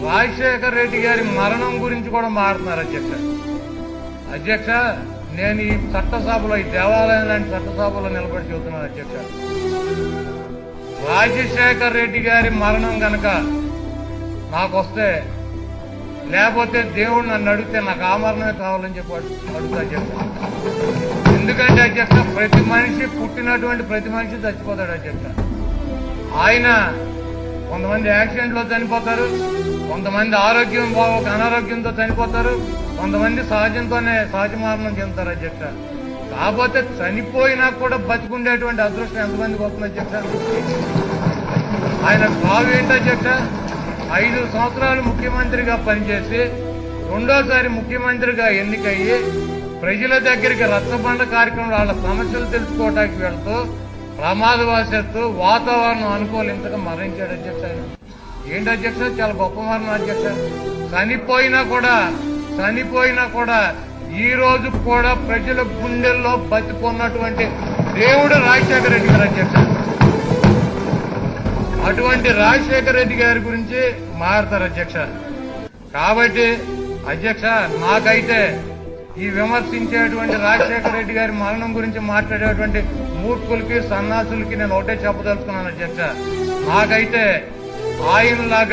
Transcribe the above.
రాజశేఖర్ రెడ్డి గారి మరణం గురించి కూడా మారుతున్నారు అధ్యక్ష. నేను ఈ చట్టసభలో, ఈ దేవాలయం లాంటి చట్టసభలో నిలబడి చెబుతున్నాను అధ్యక్ష. రాజశేఖర్ రెడ్డి గారి మరణం గనక నాకు వస్తే, లేకపోతే దేవుడు నన్ను అడిగితే నాకు ఆ మరణమే కావాలని చెప్పి అడుగుతా అధ్యక్ష. ఎందుకంటే అధ్యక్ష, ప్రతి మనిషి, పుట్టినటువంటి ప్రతి మనిషి చచ్చిపోతాడు అధ్యక్ష. ఆయన కొంతమంది యాక్సిడెంట్లో చనిపోతారు, కొంతమంది ఆరోగ్యం బాగోక అనారోగ్యంతో చనిపోతారు, కొంతమంది సహజ మరణం చెందుతారు అధ్యక్ష. కాకపోతే చనిపోయినా కూడా బతికుండేటువంటి అదృష్టం ఎంతమందికి వస్తుంది అధ్యక్ష? ఆయన బాగు ఏంటి అధ్యక్ష? 5 సంవత్సరాలు ముఖ్యమంత్రిగా పనిచేసి రెండోసారి ముఖ్యమంత్రిగా ఎన్నికయ్యి ప్రజల దగ్గరికి రచ్చబండ కార్యక్రమంలో వాళ్ళ సమస్యలు తెలుసుకోవడానికి వెళ్తూ ప్రమాదవశాత్తు వాతావరణం అనుకూలించక మరణించాడు అధ్యక్ష. ఆయన ఏంటి అధ్యక్ష? చాలా గొప్ప మరణం అధ్యక్ష. చనిపోయినా కూడా ఈ రోజు కూడా ప్రజల గుండెల్లో బతికున్నటువంటి దేవుడు రాజశేఖర రెడ్డి గారు అధ్యక్ష. అటువంటి రాజశేఖర రెడ్డి గారి గురించి మారుతారు అధ్యక్ష. కాబట్టి అధ్యక్ష, నాకైతే ఈ విమర్శించేటువంటి రాజశేఖర రెడ్డి గారి మరణం గురించి మాట్లాడేటువంటి మూర్ఖులకి, సన్నాసులకి నేను ఒకటే చెప్పదలుచుకున్నాను అధ్యక్ష. నాకైతే ఆయనలాగా